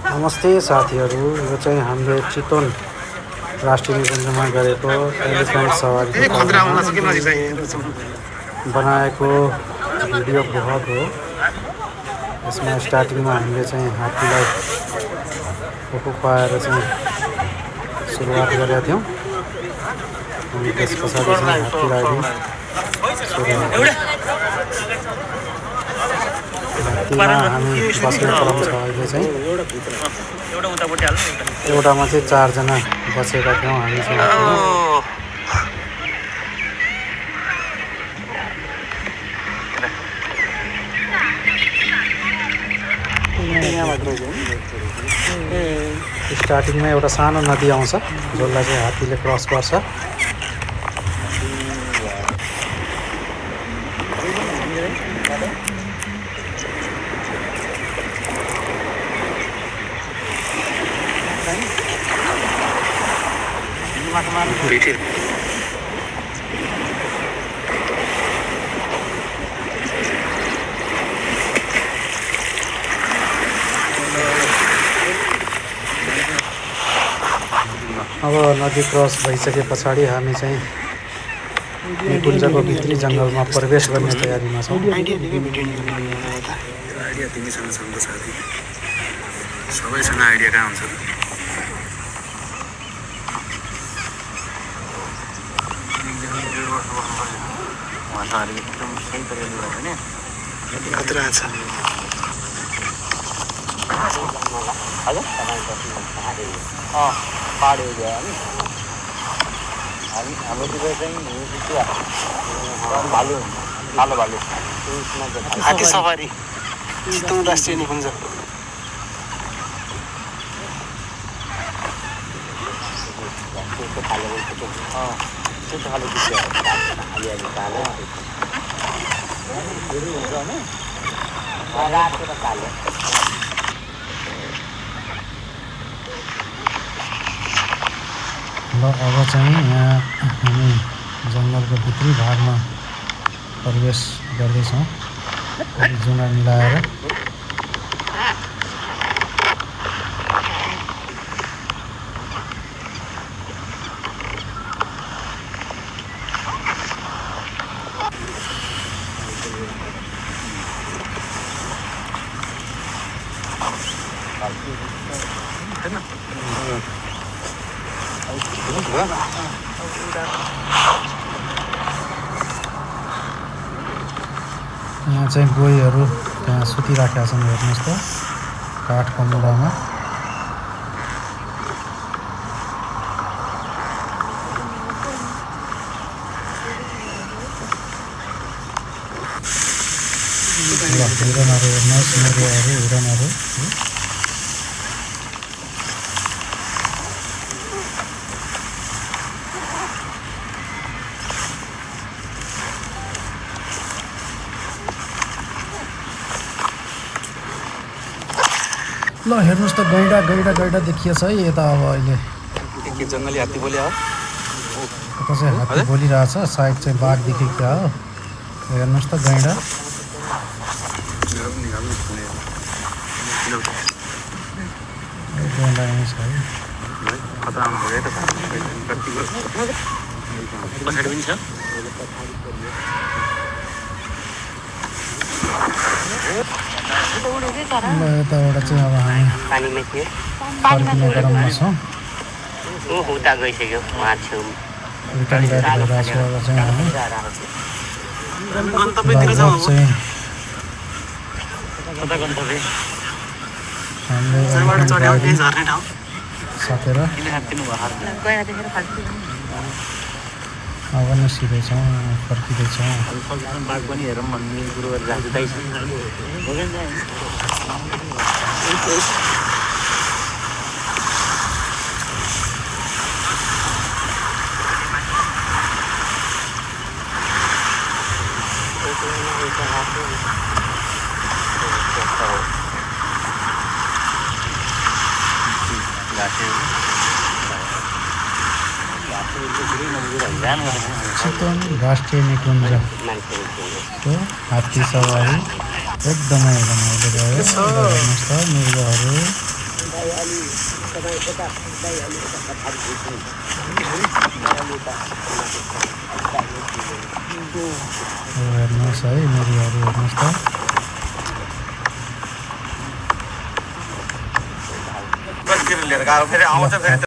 नमस्ते साथीहरू, यो चाहिँ हामीले चितवन राष्ट्रिय निकुञ्जमा गरेको एलिफेन्ट सवारी बनाएको भिडियो ब्लग हो। यसमा स्टार्टिङमा हामीले चाहिँ हात्तीलाई फोटो खुवाएर चाहिँ सुरुवात गरेका थियौँ अनि त्यस पछाडि चाहिँ हात्तीलाई हात्तीमा हामी बस्ने क्रम छ। अहिले चाहिँ एउटामा चाहिँ 4 जना बसेका थियौँ हामी चाहिँ। स्टार्टिङमा एउटा सानो नदी आउँछ जसलाई चाहिँ हात्तीले क्रस गर्छ। अब नदी क्रस भइसके पछाडि हामी चाहिँ निकुञ्जको भित्री जङ्गलमा प्रवेश गर्ने तयारीमा छौँ। आइडिया तिमीसँग छ नि साथी, सबैसँग आइडिया कहाँ हुन्छ त? खतरा छ। पहाड एरिया है हाम्रोतिर चाहिँ भालु कालो भालु हात्ती सवारी चितवन राष्ट्रिय निकुञ्ज। त्यस्तो खाले अलिअलि कालो धेरै हुन्छ होइन, रातो र कालो। ल अब चाहिँ यहाँ हामी जङ्गलको भित्री भागमा प्रवेश गर्दैछौँ जुङ्गा मिलाएर। यहाँ चाहिँ गोहीहरू त्यहाँ सुतिराखेका छन्, हेर्नुहोस् त काठको मुढामा। हिरणहरू हेर्नुहोस्, मृगहरू, हिरणहरू। ल हेर्नुहोस् त गैँडा गैँडा गैँडा देखिएछ है यता। अब अहिले जङ्गली हात्ती बोल्यो हो, यता चाहिँ हात्ती बोलिरहेछ, सायद चाहिँ बाघ देखेको क्या हो। हेर्नुहोस् त गैँडा। गैँडा यहीँ छ है। खतरा आउँछ है त पछाडि पनि छ। ल यताबाट चाहिँ अब हामी पानीमा थियो, फर्किने क्रममा छौँ। उता गइसक्यो माछु रिटर्न ब्याक भइरहेको छु। अब चाहिँ हामी गन्तव्यतिर लगभग जाउँ। चाहिँ कता गन्तव्य हामीले जहाँबाट चढ्यो गाडी त्यही झर्ने ठाउँ। सकेर अब निस्किँदैछौँ, फर्किँदैछौँ। बाघ पनि हेरौँ भन्ने कुरो चितवन राष्ट्रिय निकुञ्जको हात्ती सवारी एकदमै रमाइलो भयो। हेर्नुहोस् त मृगहरू हेर्नुहोस् है मेरीहरू हेर्नुहोस् त कतिखेर लिएर गएको फेरि आउँछ फेरि